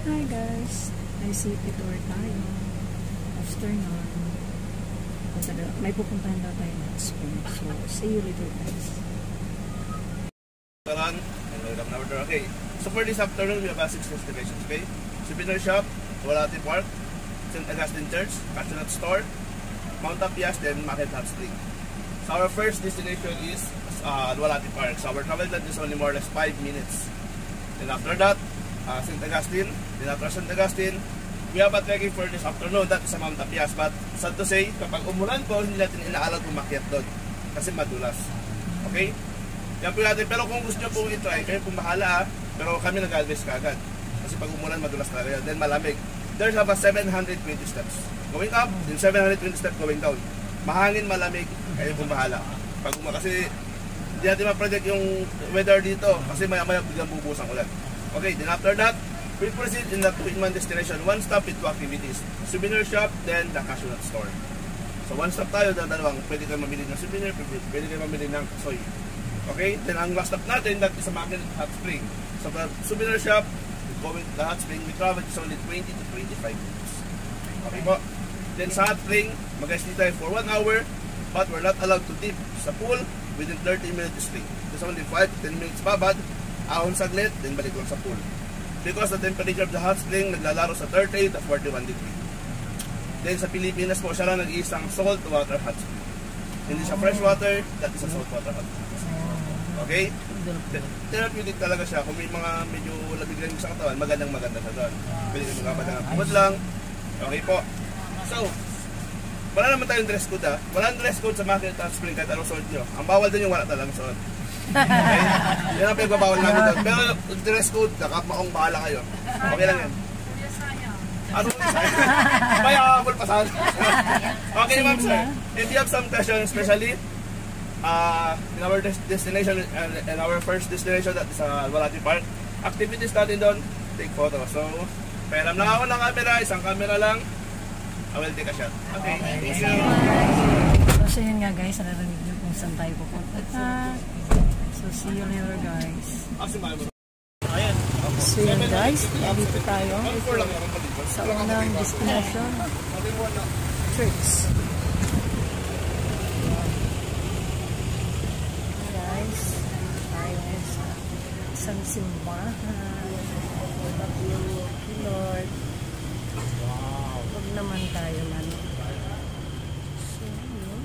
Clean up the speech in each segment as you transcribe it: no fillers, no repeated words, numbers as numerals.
Hi guys, may city tour tayo. Afternoon. May pupuntahan daw tayo na spring. So, see you later guys. Okay, so for this afternoon, we have 6 destinations, okay? Souvenir Shop, Dualhati Park, St. Augustine Church, Cashew Store, Mount Tapias, then Market Hot Spring. So our first destination is Dualhati Park. So our travel time is only more or less 5 minutes. Then after that, St. Augustine. Then after St. Augustine, we have a trekking for this afternoon. That is sa Mount Tapias. But sad to say, kapag umulan po, hindi natin inaalad umakyat doon. Kasi madulas. Okay? Yan po natin. Pero kung gusto nyo po i-try, kayo po bahala. Pero kami nag-advise kagad. Kasi pag umulan, madulas talaga. Then malamig. There's about 720 steps. Going up, then 720 steps going down. Mahangin, malamig, kayo po bahala. Kasi hindi natin ma-predict yung weather dito. Kasi maya-maya biglang bubusan ulan. Okay, then after that, we proceed in the 2-in-1 destination. One stop with 2 activities. Souvenir Shop, then the Cashew Store. So one stop tayo, dalawang pwede kayo mamili ng souvenir, pwede kayo mamili ng soy. Okay, then ang last stop natin, that is sa Market Hot Spring. So the Souvenir Shop, going to the Hot Spring, we travel is only 20 to 25 minutes. Okay po. Then sa Hot Spring, mag-stay tayo for 1 hour, but we're not allowed to dip sa pool within 30 minutes stay. There's only 5 to 10 minutes babad, ahon saglit, then balik sa pool. Because the temperature of the hot spring naglalaro sa 30 to 41 degree. Then sa Pilipinas po, siya lang nag-iisang salt water hot spring. Hindi siya fresh water, that is a salt water hot spring. Okay? Therapeutic talaga siya. Kung may mga medyo labig lang sa katawan, maganda siya doon. Pwede kayo magkabad ng kumod lang. Okay po. So, wala naman tayong dress code ha. Wala dress code sa Market Hot Spring kahit anong suot nyo. Ang bawal din yung wala talagang suot. Okay? Yan ang pinagbabawal namin doon. Pero dress code, nakapmaong bahala kayo. Okay lang yan. Ano po sayang? Mayakapol pa saan. Okay ma'am sir. If you have some questions, especially in our destination, in our first destination, that is Dualhati Park, activities natin doon, take photos. So, pairam lang ako ng camera, isang camera lang. I will take a shot. Okay, thank you. So yun nga guys, narinig nyo kung saan tayo pupunta. So see you later guys. So yun guys, dito tayo sa unang destination, church. Guys, tayo sa isang simbahan. Thank you Lord. Huwag naman tayo lalo. So, yun.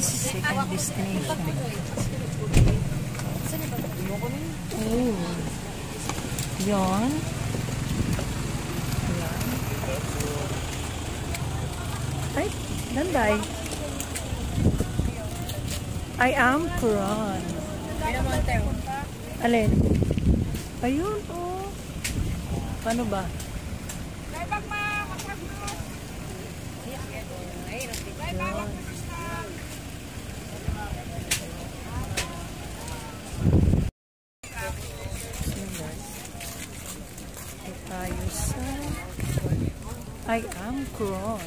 Second destination. Oh. Yon. Ay, danday. I am Quran. Alin? Ayun, oh. Paano ba? I am Quran.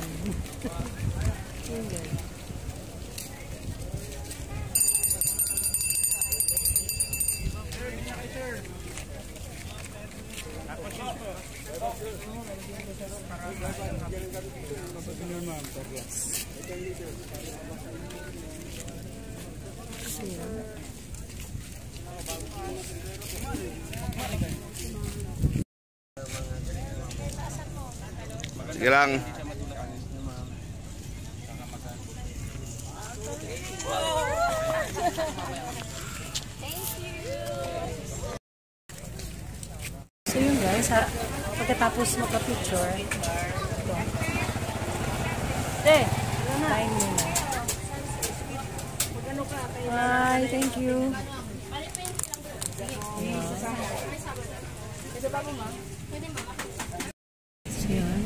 Sige lang. guys, pagkatapos magka-picture, ito. Kain muna. Hi, thank you. So yun.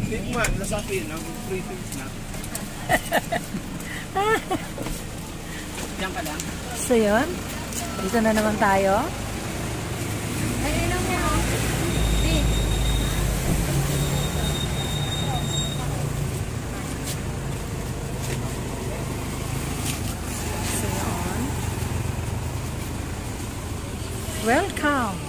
Tikman, lasapin ang free things na. Diyan ka lang. So yun. Dito na naman tayo. So yun. Welcome.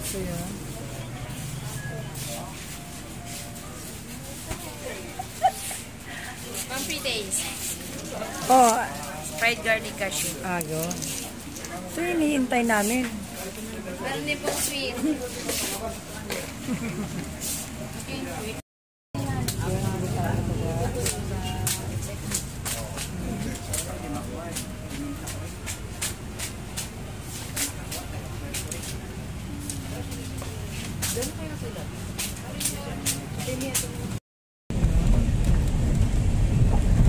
So yun. Comfy days. Oh, Fried garlic cashew. ago. Ito yung hinihintay namin. Meron din pong sweet.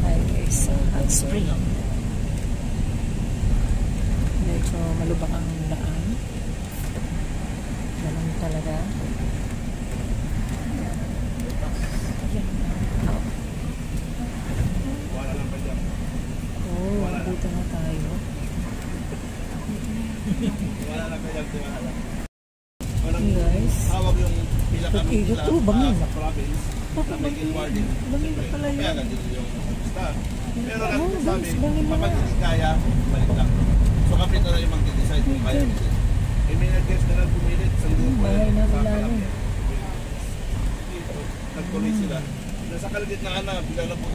Hi guys, hot spring. Medyo malubak ang daan. Ganun talaga. Wala lang pa dyan. Oh, dito na tayo. Wala lang pa dyan. Timahala. Hey guys. Hawag yung pila kami Ikot, nila oh, bangin. sa province. Na may inwarding. Bangin na pala yun. Kaya ganyan yung star. Pero Oh, nagsasabi, bangin na kapag nga. hindi kaya, balik lang. So kapit na lang yung mag-decide kung kaya hindi. Eh may nag-guest na lang pumilit sa grupo. Bahay na sa ilalim. Kalapia. Nagtuloy sila. Nasa kalagitnaan na, bigla na po.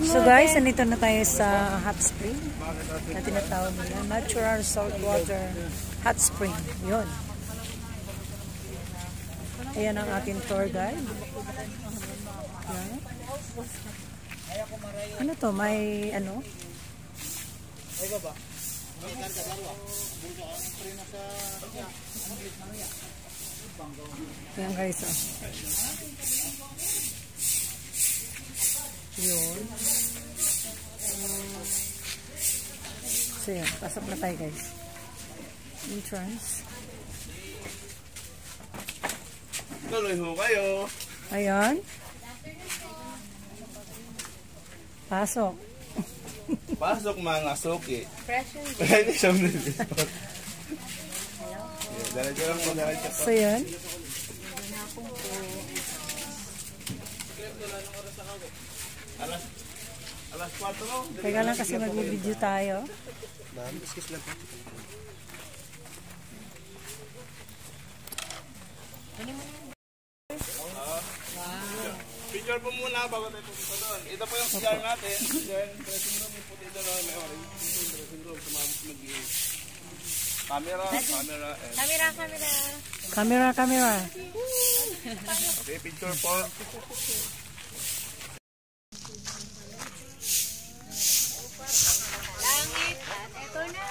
So guys, nandito na tayo sa hot spring na tinatawag nila. Natural saltwater hot spring. Yun. Ayan ang ating tour guide. Yan. Ano to? May ano? Ayan guys. Oh. Yun. So yun, pasok na tayo guys. Entrance. Tuloy ho kayo. Ayan. Pasok. Pasok mga suki. Fresh and Pwede siyang nilispot. Diretso lang po, diretso po. So yun. Alas 4. Teka lang kasi mag-video tayo. Excuse lang po. Picture po muna bago tayo pupunta doon. Ito po yung CR natin. Then, dressing room yung puti doon. May orange. Ito yung dressing room. Sumabot mag-iis. Camera. And... Camera. Okay, picture po. langit. At ito na.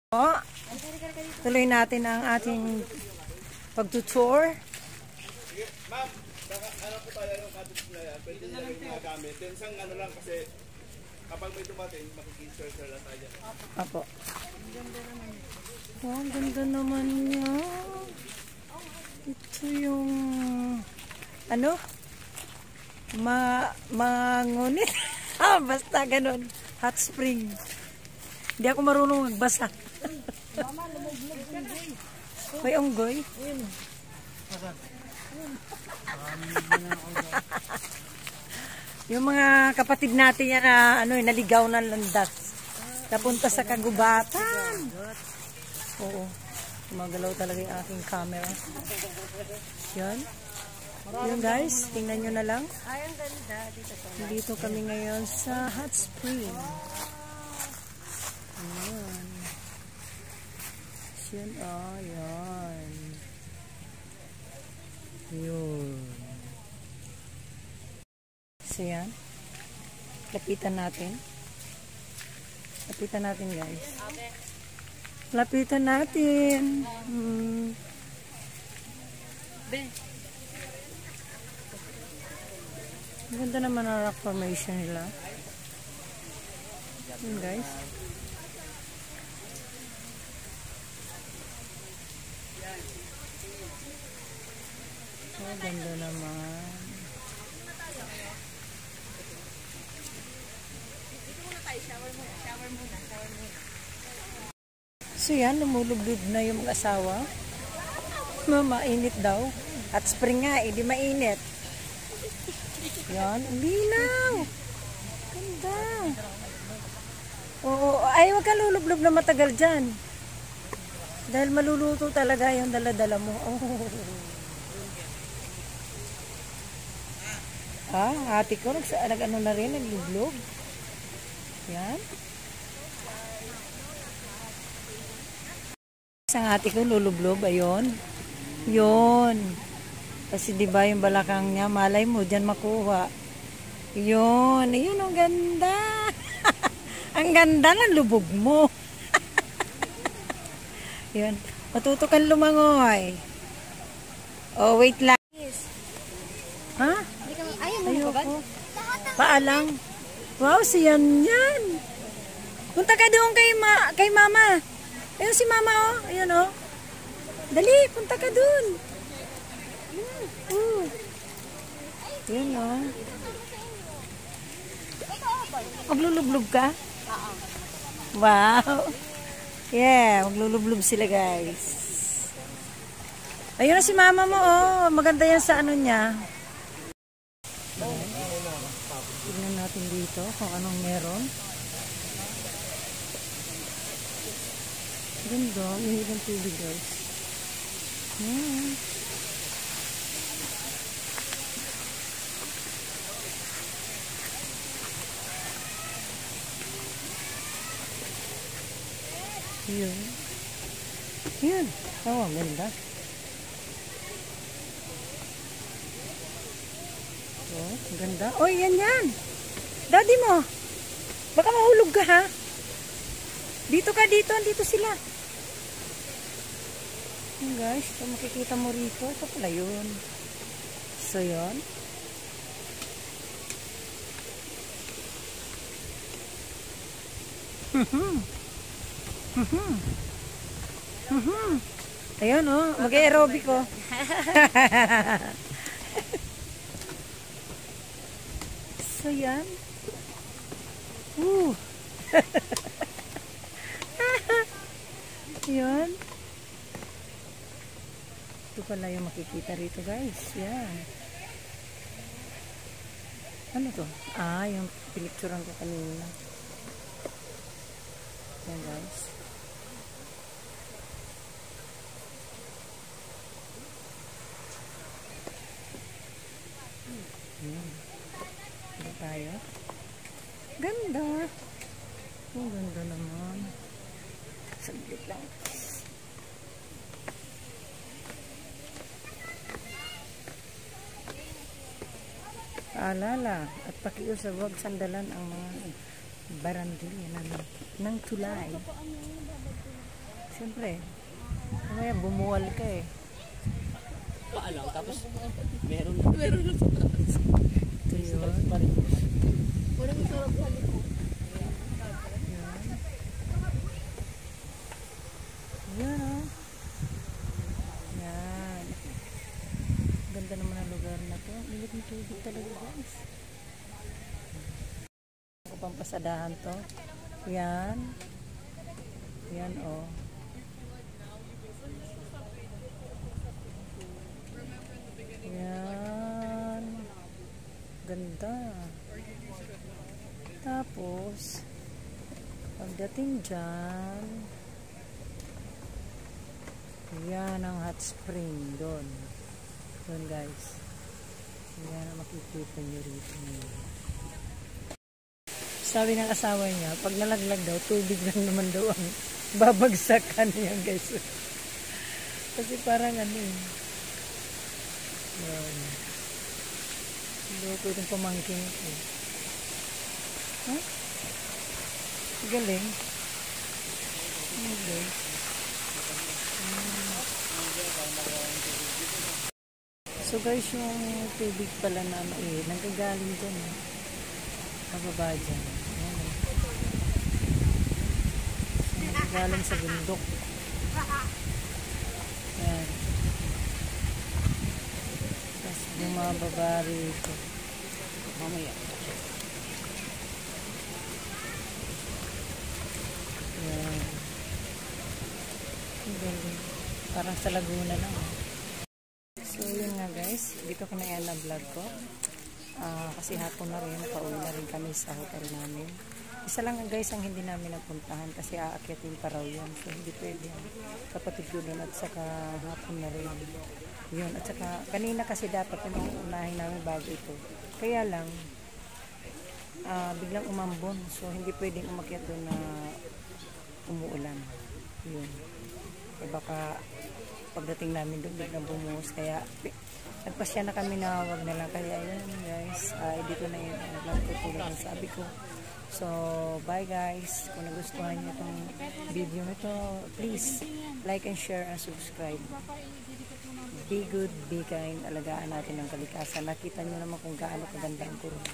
Oh, tuloy natin ang ating pagtutour. Ma'am, ano po tayo ng cottage na yan? Pwede nyo lang yung gamit. Then, isang ano lang kasi kapag may dumating, makikisir lang tayo. Apo. Oh, ang ganda naman niya. Ito yung ano? Mangunit. Basta ganun. Hot spring. Hindi ako marunong magbasa. May unggoy. Yung mga kapatid natin yan na naligaw ng landas. Napunta sa kagubatan. Oo. Gumagalaw talaga yung aking camera. Yan. Yun guys, tingnan nyo na lang. Ay, ang ganda. Dito Dito kami ngayon sa hot spring. Yun, oh, yun. Yun. So, yan. Lapitan natin. Lapitan natin, guys. Lapitan natin. Ganda naman ang rock formation nila. Yun, guys. Oh, ganda naman. So yan, lumulublob na yung mag-asawa. Mainit daw. At spring nga, di mainit. Yan, linaw. Ganda. Oo, ay wag ka lulublob na matagal dyan. Dahil maluluto talaga yung dala-dala mo. Oh. Ate ko, nag-ano na rin, naglublob. Yan. Isang ate ko lulublob, ayun. Yun. Kasi diba yung balakang niya, malay mo, dyan makuha. Yun. Ayun, ang ganda. Ang ganda ng lubog mo. Yun. Matutukan lumangoy. Oh, wait lang. Ha? Ayoko. Paalang. Wow, siyan yan. Punta ka doon kay mama. Ayun si mama, oh. Ayun, oh. Dali, punta ka doon. Ayun, oh. Maglulublog ka? Wow. Yeah, maglulublog sila, guys. Ayun na si mama mo, oh. Maganda yan sa ano niya. Tignan natin dito kung anong meron. Ganda, ihig ang tubig, guys. Yeah. Yun. Yun. Oh, ganda. Oh, ganda. Oh, yan. Daddy mo. Baka mahulog ka, ha? Dito ka, dito sila. Yun, guys. Ito makikita mo rito. Ito pala yun. So, yun. Ayun, oh. Mag-aerobic, oh. So, yan. Yan. Ito pala yung makikita rito, guys. Yan. Ano to? Yung pinicturean ko kanina. Yan, guys. Yan. Ito tayo. Ganda. Ang ganda naman. Saglit lang. Paalala at pakiusap, huwag sandalan ang mga barandilya ng tulay. Siyempre, mamaya bumuwal ka eh. Paalang, tapos meron ito yun. Walang sarap sa likod. Yan, oh. Yan. Ganda naman ang lugar na to. Ilit ng tubig talaga, guys. Ako pang pasadahan to. Yan. Yan, oh. Yan. Ganda. Tapos, pagdating dyan, yan ang hot spring doon. Doon, guys. Yan ang makikita nyo rito. Sabi ng asawa niya, pag nalaglag daw, tubig lang naman daw ang babagsakan yan guys. Kasi parang ano eh. Yan. Luto itong pamangkin ko. Huh? Galing. Galing. So guys, yung tubig pala na nanggagaling dyan eh. Mababa dyan. Ayan eh. Nanggagaling sa bundok. Ayan. Tapos bumababa rito. Mamaya. Ayan. Galing. Parang sa Laguna lang eh. So yun nga guys, dito ko na yan ang vlog ko. Kasi hapon na rin, pauwi na rin kami sa hotel namin. Isa lang guys ang hindi namin napuntahan kasi aakyatin pa raw yan. So hindi pwede. Kapatid ko doon at saka hapon na rin. Yun, at saka kanina kasi dapat yung unahin namin bago ito. Kaya lang, biglang umambon. So hindi pwedeng umakyat doon na umuulan. Yun. Eh baka pagdating namin doon biglang bumuhos, kaya nagpasya na kami na wag na lang. Kaya yun guys, dito na yun ang vlog ko tulad ng sabi ko. So bye guys, kung nagustuhan niyo itong video nito, please like and share and subscribe. Be good, be kind, alagaan natin ang kalikasan. Nakita niyo naman kung gaano kaganda ang corona.